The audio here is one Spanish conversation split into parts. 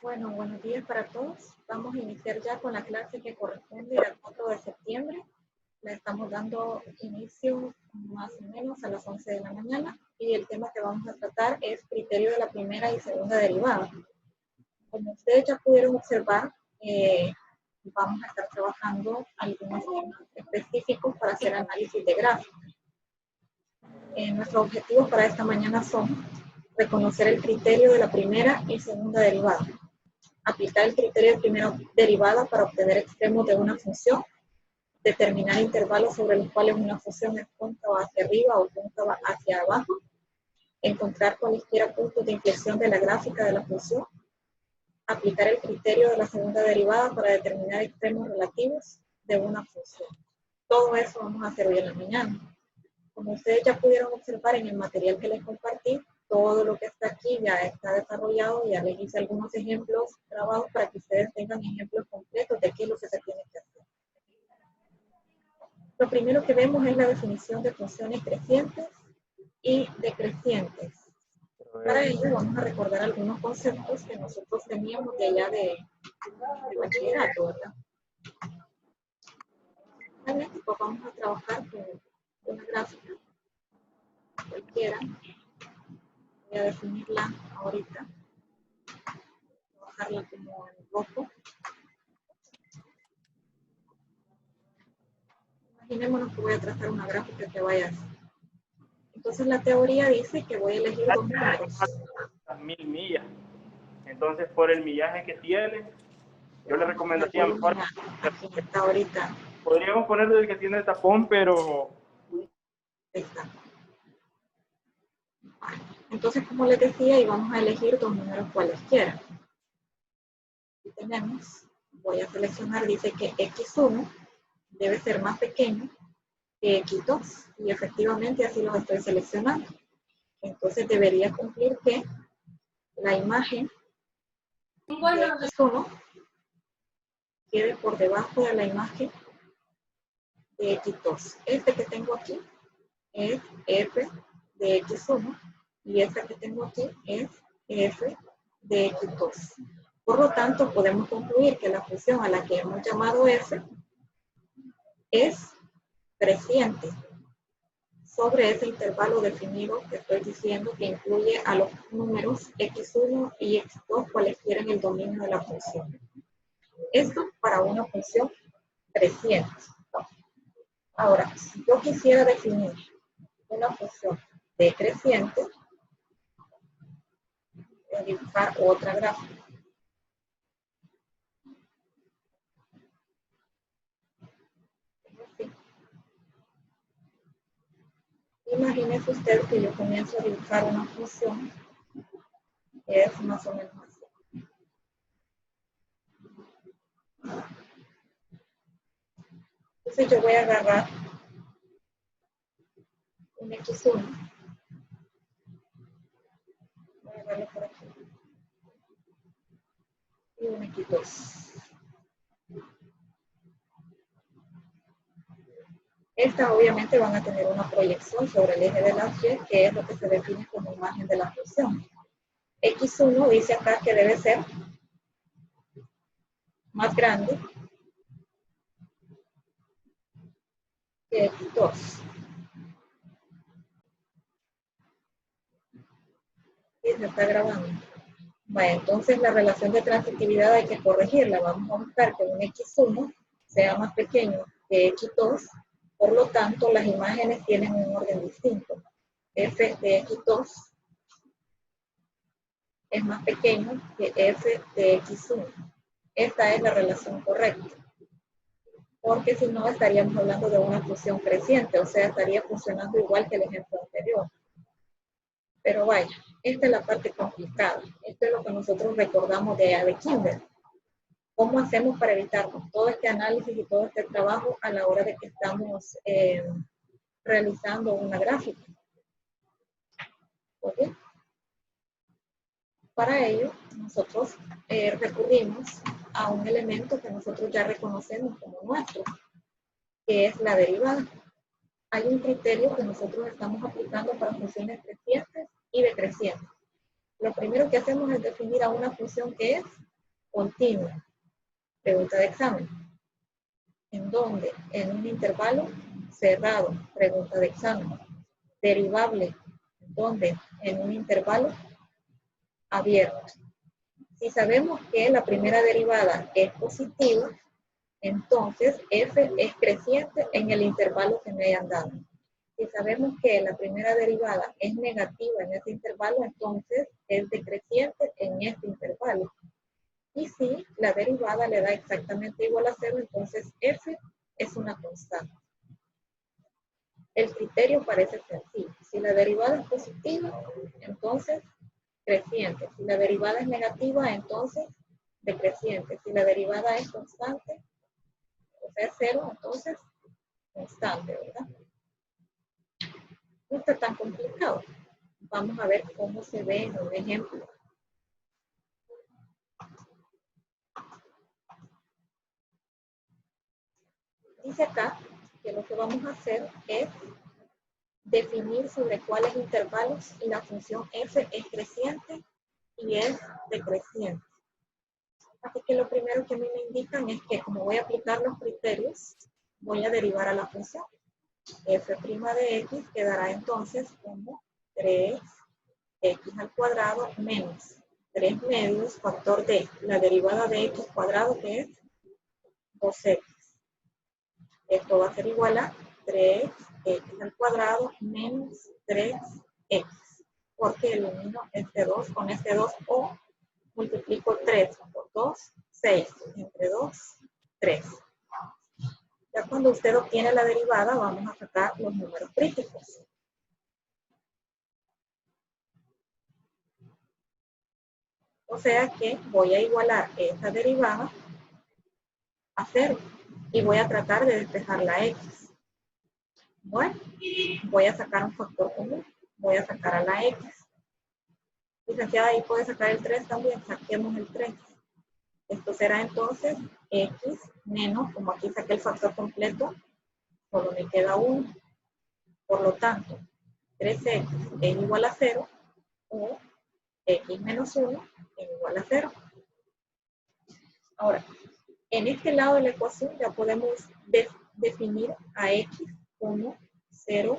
Bueno, buenos días para todos. Vamos a iniciar ya con la clase que corresponde al 4 de septiembre. Le estamos dando inicio más o menos a las 11 de la mañana y el tema que vamos a tratar es criterio de la primera y segunda derivada. Como ustedes ya pudieron observar, vamos a estar trabajando algunos temas específicos para hacer análisis de gráficos. Nuestros objetivos para esta mañana son reconocer el criterio de la primera y segunda derivada, aplicar el criterio de primera derivada para obtener extremos de una función, determinar intervalos sobre los cuales una función es cóncava hacia arriba o cóncava hacia abajo, encontrar cualesquiera puntos de inflexión de la gráfica de la función, aplicar el criterio de la segunda derivada para determinar extremos relativos de una función. Todo eso vamos a hacer hoy en la mañana. Como ustedes ya pudieron observar en el material que les compartí, todo lo que está aquí ya está desarrollado, ya les hice algunos ejemplos grabados para que ustedes tengan ejemplos completos de qué es lo que se tiene que hacer. Lo primero que vemos es la definición de funciones crecientes y decrecientes. Para ello vamos a recordar algunos conceptos que nosotros teníamos de allá de bachillerato, ¿verdad? Realmente pues vamos a trabajar con una gráfica cualquiera. Voy a definirla ahorita. Bajarla como en rojo. Imaginémonos que voy a trazar una gráfica que vaya así. Entonces la teoría dice que voy a elegir dos números. 1000 millas. Entonces, por el millaje que tiene, yo le recomendaría mejor. Aquí está ahorita. Podríamos ponerle el que tiene el tapón, pero. Ahí está. Entonces, como les decía, y vamos a elegir dos números cualesquiera. Aquí tenemos, voy a seleccionar, dice que x1 debe ser más pequeño que x2, y efectivamente así los estoy seleccionando. Entonces debería cumplir que la imagen de x1 quede por debajo de la imagen de x2. Este que tengo aquí es f de x1 y esta que tengo aquí es f de x2. Por lo tanto, podemos concluir que la función a la que hemos llamado f es creciente sobre ese intervalo definido que estoy diciendo que incluye a los números x1 y x2 cualesquiera en el dominio de la función. Esto para una función creciente. Ahora, si yo quisiera definir una función decreciente, voy a dibujar otra gráfica. Imagínese usted que yo comienzo a dibujar una función que es más o menos así. Entonces yo voy a agarrar un x1. Voy a agarrarlo por aquí. Y un x2. Estas obviamente van a tener una proyección sobre el eje de la Y, que es lo que se define como imagen de la función. X1 dice acá que debe ser más grande que X2. ¿Sí se está grabando? Bueno, entonces la relación de transitividad hay que corregirla. Vamos a buscar que un X1 sea más pequeño que X2. Por lo tanto, las imágenes tienen un orden distinto. F de X2 es más pequeño que F de X1. Esta es la relación correcta. Porque si no, estaríamos hablando de una función creciente, o sea, estaría funcionando igual que el ejemplo anterior. Pero vaya, esta es la parte complicada. Esto es lo que nosotros recordamos de Kinder. ¿Cómo hacemos para evitarnos todo este análisis y todo este trabajo a la hora de que estamos realizando una gráfica? ¿Okay? Para ello, nosotros recurrimos a un elemento que nosotros ya reconocemos como nuestro, que es la derivada. Hay un criterio que nosotros estamos aplicando para funciones crecientes y decrecientes. Lo primero que hacemos es definir a una función que es Continua, pregunta de examen. ¿En dónde? En un intervalo cerrado, pregunta de examen. Derivable, ¿dónde? En un intervalo abierto. Si sabemos que la primera derivada es positiva, entonces f es creciente en el intervalo que me hayan dado. Si sabemos que la primera derivada es negativa en ese intervalo, entonces es decreciente en este intervalo. Y si la derivada le da exactamente igual a 0, entonces f es una constante. El criterio parece sencillo. Si la derivada es positiva, entonces creciente. Si la derivada es negativa, entonces decreciente. Si la derivada es constante, o sea, 0, entonces constante, ¿verdad? No está tan complicado. Vamos a ver cómo se ve en un ejemplo. Dice acá que lo que vamos a hacer es definir sobre cuáles intervalos la función f es creciente y es decreciente. Así que lo primero que a mí me indican es que como voy a aplicar los criterios, voy a derivar a la función. F' de x quedará entonces como 3x al cuadrado menos 3 medios factor de la derivada de x cuadrado, que es 2x. Esto va a ser igual a 3x al cuadrado menos 3x. Porque elimino este 2 con este 2 o multiplico 3 por 2, 6. Entre 2, 3. Ya cuando usted obtiene la derivada, vamos a sacar los números críticos. O sea que voy a igualar esta derivada a 0 y voy a tratar de despejar la x. Bueno, voy a sacar un factor común. Voy a sacar a la x. Licenciada, ahí puede sacar el 3 también. Saquemos el 3. Esto será entonces x menos, como aquí saqué el factor completo, solo me queda 1. Por lo tanto, 3x es igual a 0 o x menos 1 es igual a 0. Ahora, en este lado de la ecuación ya podemos definir a x como 0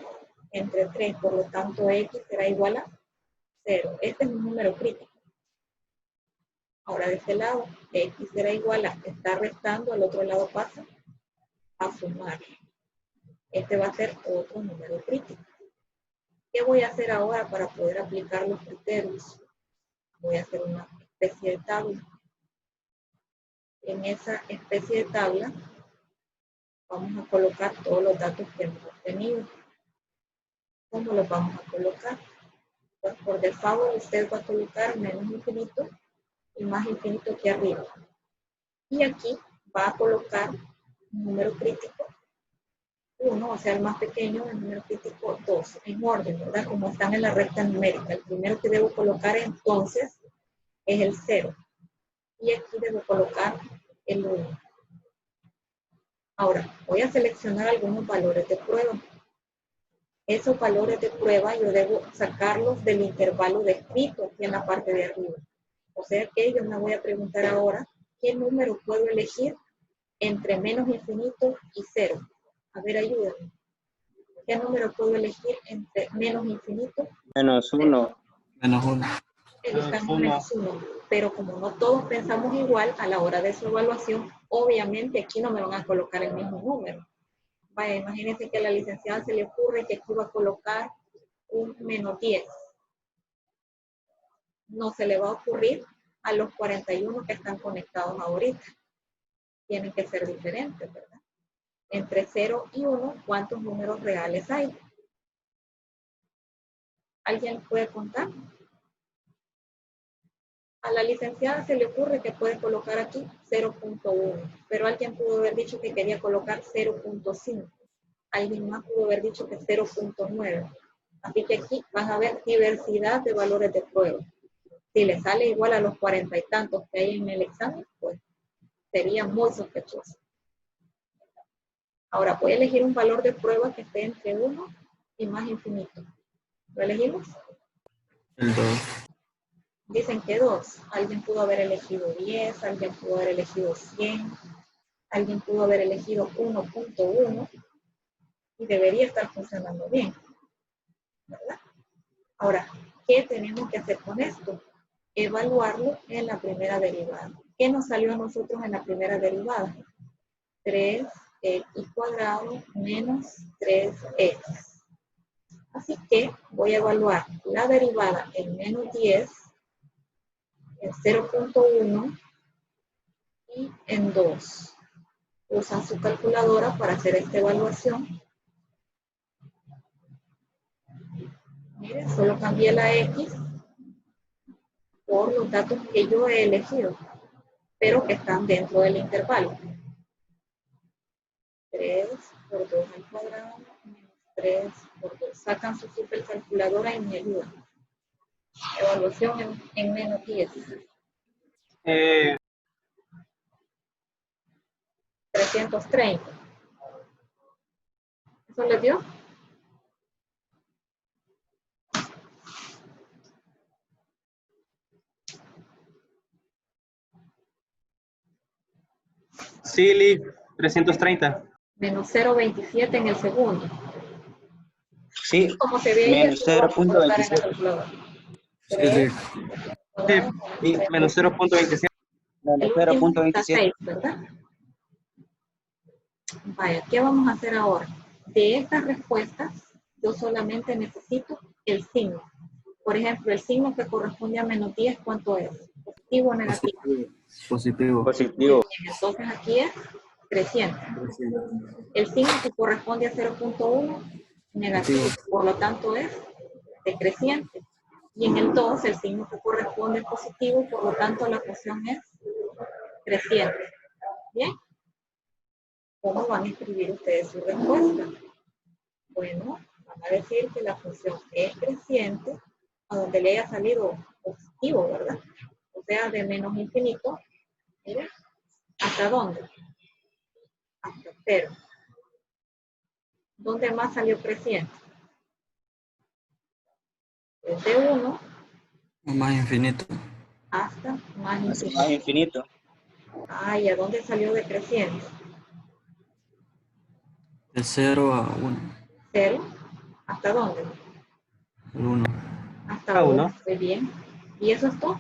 entre 3. Por lo tanto, x será igual a 0. Este es un número crítico. Ahora, de este lado, x será igual a, está restando, al otro lado pasa a sumar. Este va a ser otro número crítico. ¿Qué voy a hacer ahora para poder aplicar los criterios? Voy a hacer una especie de tabla. En esa especie de tabla vamos a colocar todos los datos que hemos obtenido. ¿Cómo los vamos a colocar? Pues por default usted va a colocar menos infinito y más infinito aquí arriba. Y aquí va a colocar un número crítico 1, o sea, el más pequeño, el número crítico 2, en orden, ¿verdad? Como están en la recta numérica. El primero que debo colocar entonces es el 0. Y aquí debo colocar el 1. Ahora, voy a seleccionar algunos valores de prueba. Esos valores de prueba yo debo sacarlos del intervalo descrito aquí en la parte de arriba. O sea que yo me voy a preguntar ahora, ¿qué número puedo elegir entre menos infinito y 0? A ver, ayúdame. ¿Qué número puedo elegir entre menos infinito? Menos 1. Menos 1. Elijamos menos 1. Pero como no todos pensamos igual a la hora de su evaluación, obviamente aquí no me van a colocar el mismo número. Vaya, imagínense que a la licenciada se le ocurre que aquí va a colocar un menos 10. No se le va a ocurrir a los 41 que están conectados ahorita. Tienen que ser diferentes, ¿verdad? Entre 0 y 1, ¿cuántos números reales hay? ¿Alguien puede contar? A la licenciada se le ocurre que puede colocar aquí 0.1, pero alguien pudo haber dicho que quería colocar 0.5. Alguien más pudo haber dicho que 0.9. Así que aquí vas a ver diversidad de valores de prueba. Si le sale igual a los 40 y tantos que hay en el examen, pues sería muy sospechoso. Ahora voy a elegir un valor de prueba que esté entre 1 y más infinito. ¿Lo elegimos? El 2. Dicen que 2. Alguien pudo haber elegido 10, alguien pudo haber elegido 100, alguien pudo haber elegido 1.1 y debería estar funcionando bien, ¿verdad? Ahora, ¿qué tenemos que hacer con esto? Evaluarlo en la primera derivada. ¿Qué nos salió a nosotros en la primera derivada? 3x cuadrado menos 3x. Así que voy a evaluar la derivada en menos 10, en 0.1 y en 2. Usan su calculadora para hacer esta evaluación. Miren, solo cambié la x por los datos que yo he elegido, pero que están dentro del intervalo. 3 por 2 al cuadrado menos 3 por 2. Sacan su supercalculadora y me ayudan. Evaluación en menos 10. 330. ¿Eso les dio? Sí, Liz, 330. Menos 0.27 en el segundo. Sí, Como se ve ahí, menos aquí lo vamos a colocar en la 0.27. calculadora. Sí, 3, Sí, menos 0.27. menos el último está 0.27. 6, ¿verdad? Vaya, ¿qué vamos a hacer ahora? De estas respuestas, yo solamente necesito el signo. Por ejemplo, el signo que corresponde a menos 10, ¿cuánto es? ¿Positivo o negativo? Positivo. Muy Positivo. bien, entonces aquí es creciente. El signo que corresponde a 0.1, negativo. Por lo tanto es decreciente. Y en el 2, el signo que corresponde es positivo, por lo tanto la función es creciente. ¿Bien? ¿Cómo van a escribir ustedes su respuesta? Bueno, van a decir que la función es creciente a donde le haya salido positivo, ¿verdad? O sea, de menos infinito, mire, ¿hasta dónde? Hasta 0. ¿Dónde más salió creciente? Desde 1 Más infinito. hasta más infinito. Más infinito. Ah, ¿y a dónde salió decreciente? De 0 a 1. 0. ¿Hasta dónde? El 1. Hasta 1. Muy bien. ¿Y eso es todo?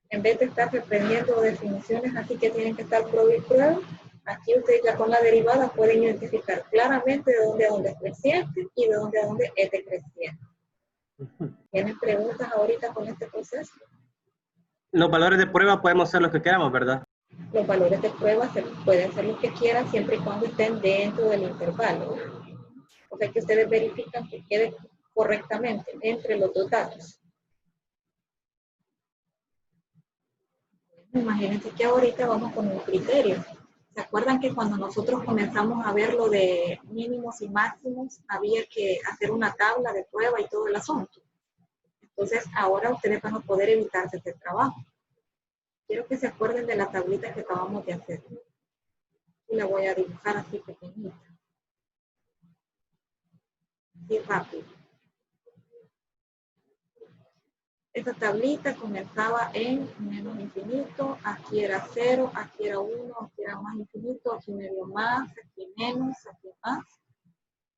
En vez de estar aprendiendo definiciones así que tienen que estar prueba y prueba, aquí ustedes ya con la derivada pueden identificar claramente de dónde a dónde es creciente y de dónde a dónde es decreciente. ¿Tienen preguntas ahorita con este proceso? Los valores de prueba podemos hacer los que queramos, ¿verdad? Los valores de prueba pueden ser los que quieran siempre y cuando estén dentro del intervalo. O sea que ustedes verifican que quede correctamente entre los dos datos. Imagínense que ahorita vamos con un criterio. ¿Se acuerdan que cuando nosotros comenzamos a ver lo de mínimos y máximos, había que hacer una tabla de prueba y todo el asunto? Entonces, ahora ustedes van a poder evitarse este trabajo. Quiero que se acuerden de la tablita que acabamos de hacer. Y la voy a dibujar así pequeñita. Así rápido. Esta tablita comenzaba en menos infinito, aquí era 0, aquí era 1, aquí era más infinito, aquí medio más, aquí menos, aquí más.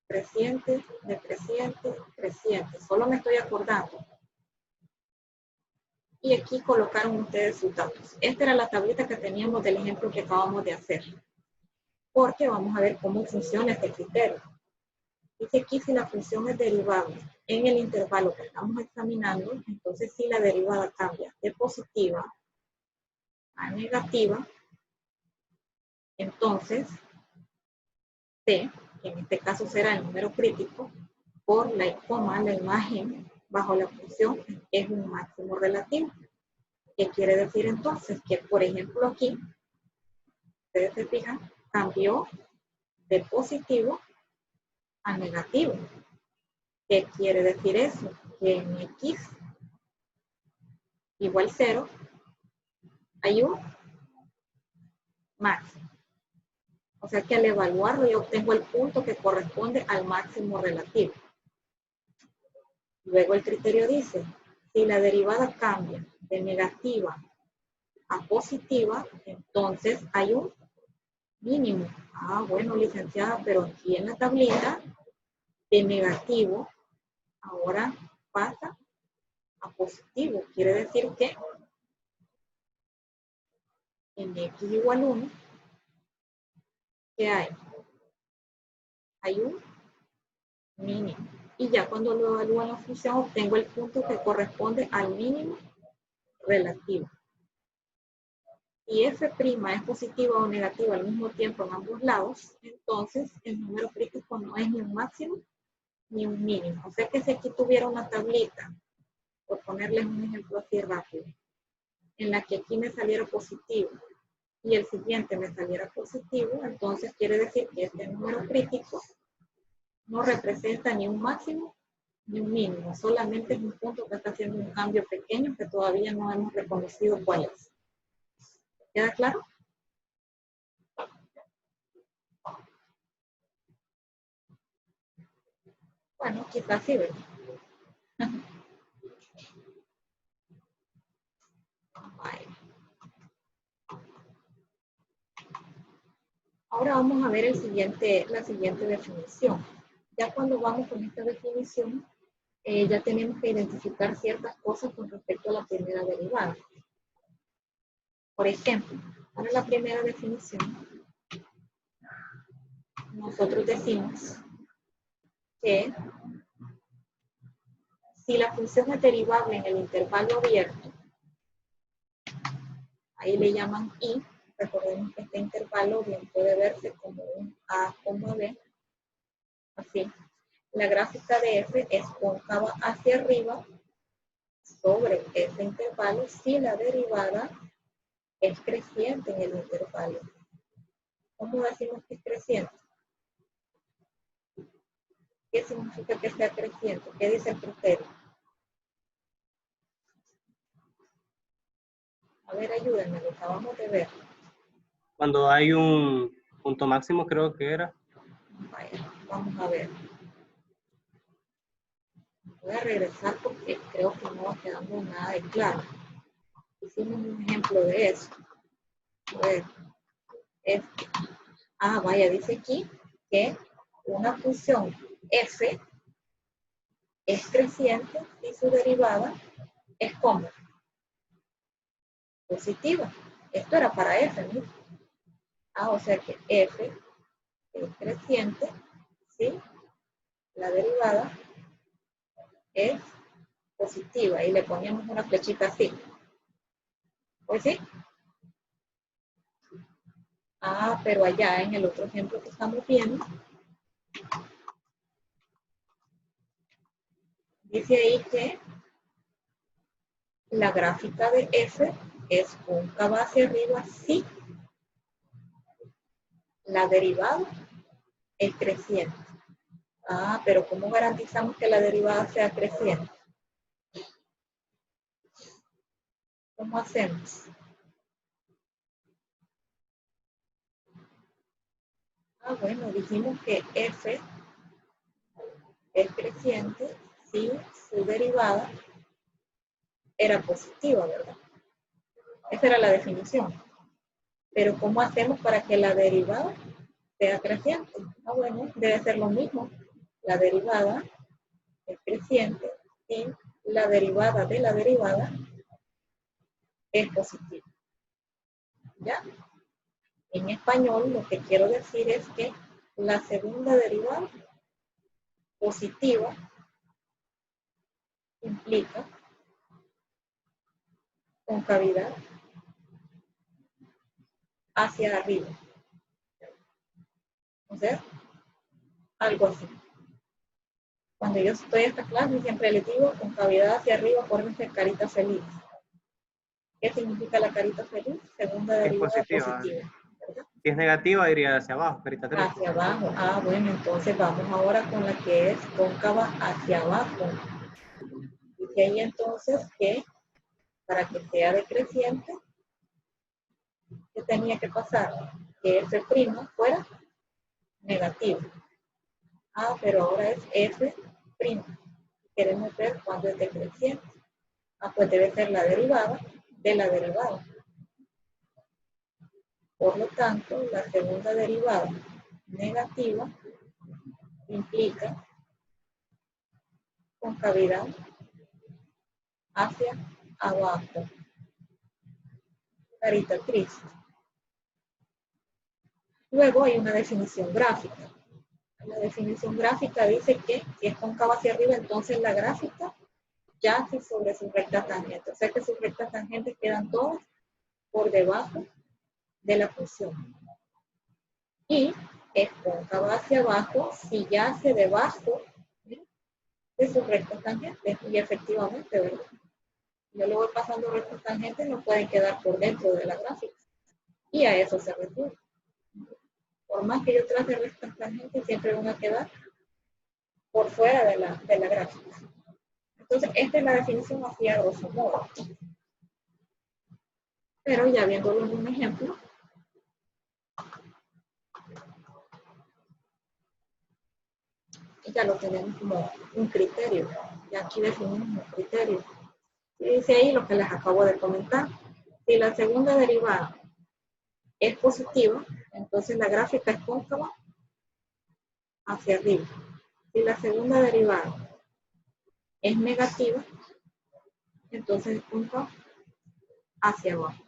Creciente, decreciente, creciente. Solo me estoy acordando. Y aquí colocaron ustedes sus datos. Esta era la tablita que teníamos del ejemplo que acabamos de hacer. Porque vamos a ver cómo funciona este criterio. Dice aquí si la función es derivable en el intervalo que estamos examinando, entonces si la derivada cambia de positiva a negativa, entonces t, que en este caso será el número crítico, por la coma, la imagen bajo la función es un máximo relativo. ¿Qué quiere decir entonces? Que por ejemplo aquí, ustedes se fijan, cambió de positivo a negativo. ¿Qué quiere decir eso? Que en x igual 0 hay un máximo. O sea que al evaluarlo yo obtengo el punto que corresponde al máximo relativo. Luego el criterio dice, Si la derivada cambia de negativa a positiva, entonces hay un mínimo. Ah, bueno, licenciada, pero aquí en la tablita de negativo ahora pasa a positivo. Quiere decir que en x igual 1, ¿qué hay? Hay un mínimo. Y ya cuando lo evalúo en la función, obtengo el punto que corresponde al mínimo relativo. Si f' es positiva o negativa al mismo tiempo en ambos lados, entonces el número crítico no es ni un máximo ni un mínimo. O sea que si aquí tuviera una tablita, por ponerles un ejemplo así rápido, en la que aquí me saliera positivo y el siguiente me saliera positivo, entonces quiere decir que este número crítico no representa ni un máximo ni un mínimo, solamente es un punto que está haciendo un cambio pequeño que todavía no hemos reconocido cuál es. ¿Queda claro? Bueno, quizás sí, ¿verdad? Ahora vamos a ver la siguiente definición. Ya cuando vamos con esta definición, ya tenemos que identificar ciertas cosas con respecto a la primera derivada. Por ejemplo, para la primera definición, nosotros decimos que si la función es derivable en el intervalo abierto, ahí le llaman I, recordemos que este intervalo bien puede verse como un A, B, así. La gráfica de f es cóncava hacia arriba sobre ese intervalo si la derivada es creciente en el intervalo. ¿Cómo decimos que es creciente? ¿Qué significa que sea creciente? ¿Qué dice el criterio? A ver, ayúdenme, lo acabamos de ver. Cuando hay un punto máximo, creo que era. Vaya, vamos a ver. Voy a regresar porque creo que no va quedando nada de claro. Hicimos un ejemplo de eso. A ver. Vaya, dice aquí que una función f es creciente y su derivada es como positiva. Esto era para f, ¿no? O sea que f es creciente si la derivada es positiva y le poníamos una flechita así. ¿Pues sí? Pero allá en el otro ejemplo que estamos viendo, dice ahí que la gráfica de f es cóncava hacia arriba si la derivada es creciente. Pero ¿cómo garantizamos que la derivada sea creciente? ¿Cómo hacemos? Bueno, dijimos que f es creciente si su derivada era positiva, ¿verdad? Esa era la definición. Pero ¿cómo hacemos para que la derivada sea creciente? Bueno, debe ser lo mismo. La derivada es creciente y la derivada de la derivada es positiva. ¿Ya? En español lo que quiero decir es que la segunda derivada positiva implica concavidad hacia arriba. O sea, algo así. Cuando yo estoy en esta clase siempre les digo concavidad hacia arriba, pónganse carita feliz. ¿Qué significa la carita feliz? Segunda derivada positiva. ¿Verdad? Si es negativa, iría hacia abajo, carita triste. Hacia abajo. Bueno, entonces vamos ahora con la que es cóncava hacia abajo. Dice ahí entonces que para que sea decreciente, ¿qué tenía que pasar? Que f' fuera negativo. Pero ahora es f'. Queremos ver cuándo es decreciente. Pues debe ser la derivada de la derivada. Por lo tanto, la segunda derivada negativa implica concavidad hacia abajo. Carita triste. Luego hay una definición gráfica. La definición gráfica dice que si es cóncava hacia arriba, entonces la gráfica yace sobre sus rectas tangentes. O sea que sus rectas tangentes quedan todas por debajo de la función. Y es cóncava hacia abajo si yace debajo de sus rectas tangentes. Y efectivamente, ¿verdad? Yo le voy pasando rectas tangentes, no pueden quedar por dentro de la gráfica. Y a eso se refiere. Por más que yo trace rectas tangentes, siempre van a quedar por fuera de la gráfica. Entonces, esta es la definición así a grosso modo. Pero ya viéndolo en un ejemplo, ya lo tenemos como un criterio. Y aquí definimos un criterio. Y dice ahí lo que les acabo de comentar. Si la segunda derivada es positiva, entonces la gráfica es cóncava hacia arriba. Si la segunda derivada es negativa, entonces es cóncava hacia abajo.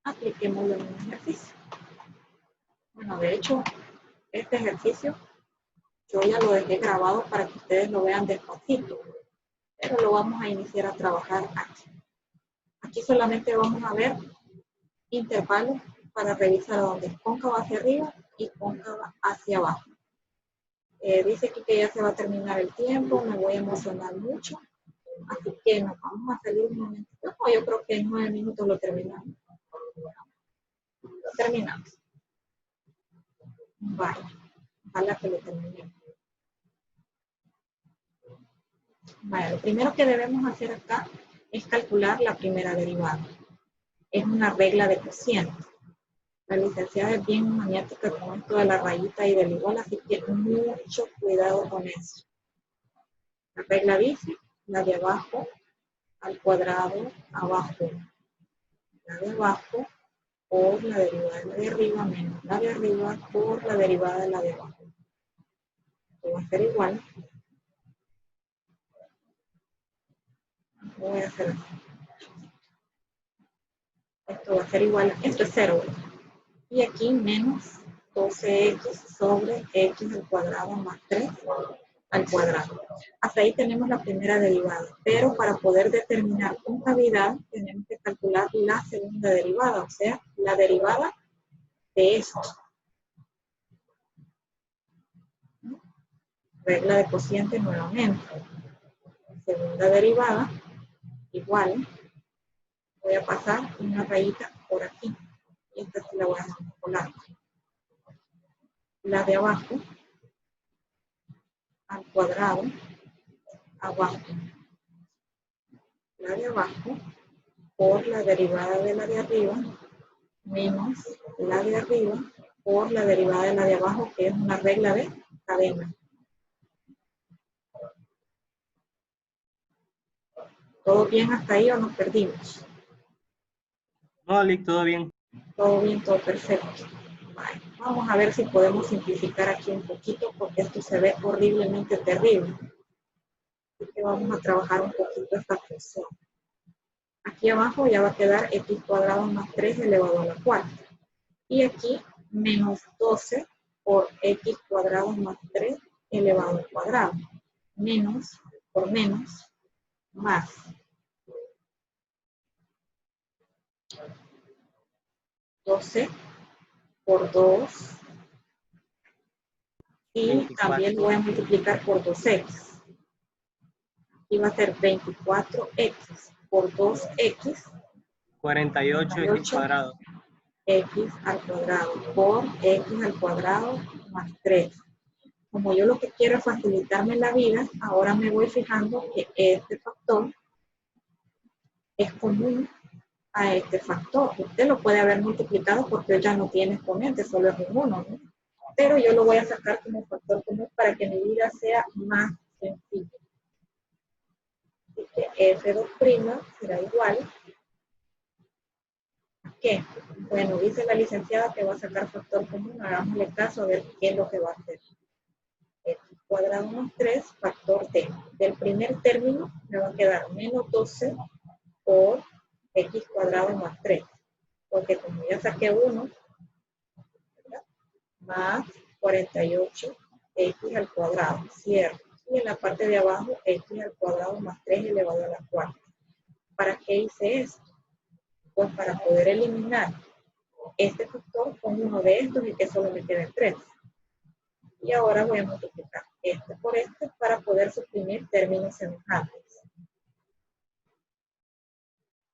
Apliquémoslo en un ejercicio. Bueno, de hecho, este ejercicio yo ya lo dejé grabado para que ustedes lo vean despacito, pero lo vamos a iniciar a trabajar aquí. Aquí solamente vamos a ver intervalos para revisar dónde es cóncava hacia arriba y cóncava hacia abajo. Dice aquí que ya se va a terminar el tiempo, me voy a emocionar mucho, así que nos vamos a salir un momentito. No, yo creo que en 9 minutos lo terminamos. Lo terminamos. Vale, ojalá que lo terminemos. Vale, lo primero que debemos hacer acá es calcular la primera derivada. Es una regla de cociente. La licenciada es bien maniática con esto de la rayita y del igual, así que mucho cuidado con eso. La regla dice, la de abajo al cuadrado abajo. La de abajo por la derivada de la de arriba menos la de arriba por la derivada de la de abajo. Esto va a ser igual. Voy a hacer así. Esto va a ser igual, esto es 0. Y aquí menos 12x sobre x al cuadrado más 3 al cuadrado. Hasta ahí tenemos la primera derivada. Pero para poder determinar concavidad, tenemos que calcular la segunda derivada, o sea, la derivada de esto. Regla de cociente nuevamente. Segunda derivada, igual. Voy a pasar una rayita por aquí. Y esta sí la voy a hacer un poco larga. La de abajo al cuadrado abajo. La de abajo por la derivada de la de arriba menos la de arriba por la derivada de la de abajo, que es una regla de cadena. ¿Todo bien hasta ahí o nos perdimos? No, Lick, todo bien. Todo bien, todo perfecto. Vale. Vamos a ver si podemos simplificar aquí un poquito porque esto se ve horriblemente terrible. Así que vamos a trabajar un poquito esta función. Aquí abajo ya va a quedar x cuadrado más 3 elevado a la cuarta. Y aquí menos 12 por x cuadrado más 3 elevado al cuadrado. Menos por menos más. $12 por 2. Y 24. También lo voy a multiplicar por 2x. Aquí va a ser 24x por 2x. 48x cuadrado. X al cuadrado por x al cuadrado más 3. Como yo lo que quiero es facilitarme la vida, ahora me voy fijando que este factor es común a este factor. Usted lo puede haber multiplicado porque ya no tiene exponente, solo es un 1, ¿no? Pero yo lo voy a sacar como factor común para que mi vida sea más sencilla. Así que F2' será igual a ¿qué? Bueno, dice la licenciada que va a sacar factor común. Hagámosle caso a ver qué es lo que va a hacer. X cuadrado más 3 factor t. Del primer término me va a quedar menos 12 por x cuadrado más 3. Porque como ya saqué 1, ¿verdad? Más 48 x al cuadrado, cierto. Y en la parte de abajo, x al cuadrado más 3 elevado a la cuarta. ¿Para qué hice esto? Pues para poder eliminar este factor con uno de estos y que solo me quede 3. Y ahora voy a multiplicar este por este para poder suprimir términos semejantes.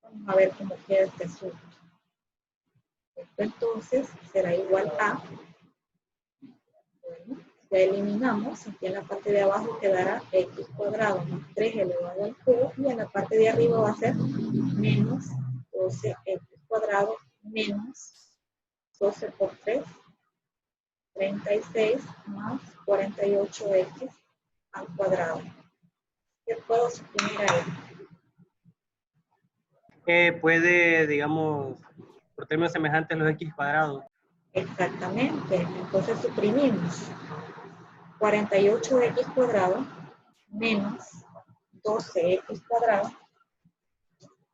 Vamos a ver cómo queda este asunto. Esto entonces será igual a, bueno, ya eliminamos, aquí en la parte de abajo quedará x cuadrado más 3 elevado al cubo y en la parte de arriba va a ser menos 12x cuadrado menos 12 por 3, 36 más 48x al cuadrado. ¿Qué puedo suprimir ahí? Puede, digamos, por términos semejantes los x cuadrados. Exactamente, entonces suprimimos 48x cuadrado menos 12x cuadrado,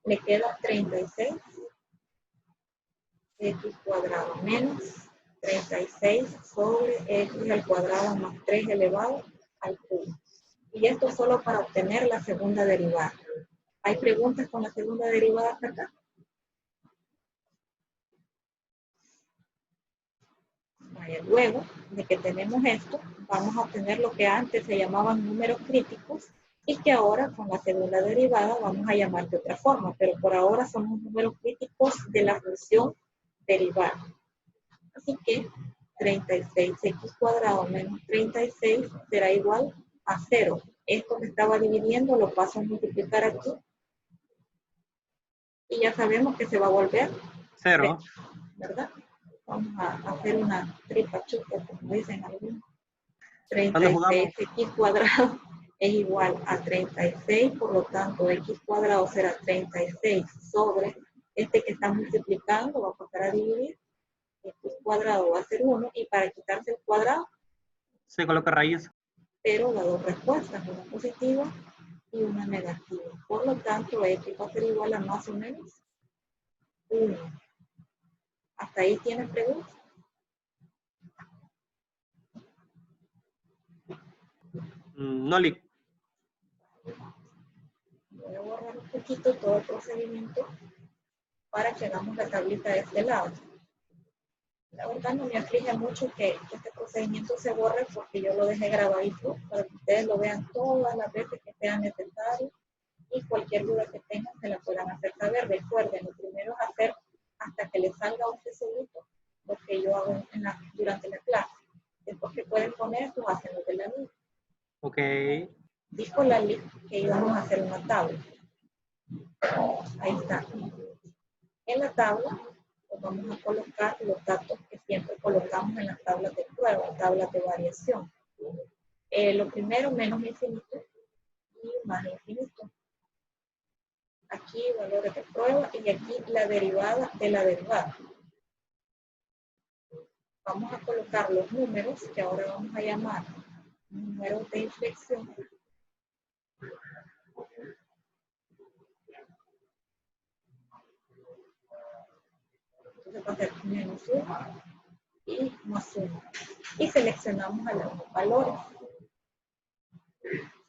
le queda 36x cuadrado menos 36 sobre x al cuadrado más 3 elevado al cubo. Y esto solo para obtener la segunda derivada. ¿Hay preguntas con la segunda derivada hasta acá? Luego de que tenemos esto, vamos a obtener lo que antes se llamaban números críticos y que ahora con la segunda derivada vamos a llamar de otra forma, pero por ahora son los números críticos de la función derivada. Así que 36x cuadrado menos 36 será igual a 0. Esto que estaba dividiendo lo paso a multiplicar aquí y ya sabemos que se va a volver 0. ¿verdad? Vamos a hacer una tripa chupa, como dicen algunos. ¿Cuándo jugamos? 36x cuadrado es igual a 36, por lo tanto x cuadrado será 36 sobre este que está multiplicando, va a pasar a dividir, x cuadrado va a ser 1 y para quitarse el cuadrado Se coloca raíz. pero las dos respuestas, una positiva y una negativa. Por lo tanto, x va a ser igual a más o menos 1. ¿Hasta ahí tienen preguntas? No, Voy a borrar un poquito todo el procedimiento para que hagamos la tablita de este lado. La verdad no me aflige mucho que este procedimiento se borre porque yo lo dejé grabadito para que ustedes lo vean todas las veces que sea necesario y cualquier duda que tengan se la puedan hacer saber. Recuerden, lo primero es hacer hasta que les salga un tesoro lo que yo hago durante la clase. Después que pueden poner, pues hacen lo de la lista. Ok. Dijo Lali que íbamos a hacer una tabla. Ahí está. En la tabla pues vamos a colocar los datos que siempre colocamos en las tablas de prueba, tablas de variación. Lo primero, menos infinito y más infinito. Aquí valores de prueba y aquí la derivada de la derivada. Vamos a colocar los números que ahora vamos a llamar números de inflexión. Entonces va a ser menos 1 y más 1. Y seleccionamos a los valores.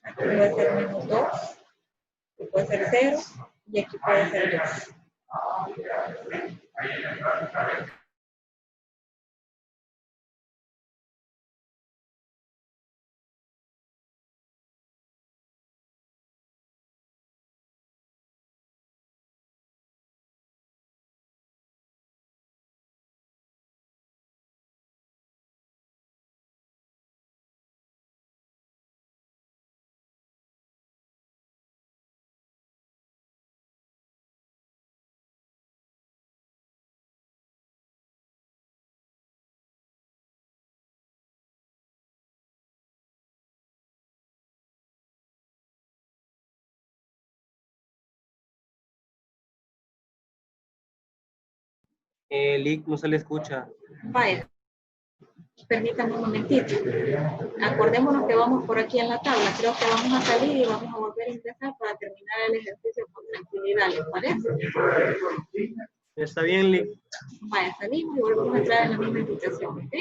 Aquí puede ser menos 2, aquí puede ser 0 y aquí puede ser 2. Lick, no se le escucha. Vaya, permítanme un momentito. Acordémonos que vamos por aquí en la tabla. Creo que vamos a salir y vamos a volver a empezar para terminar el ejercicio con tranquilidad, ¿les parece? Está bien, Lick. Vaya, salimos y volvemos a entrar en la misma invitación, ¿ok?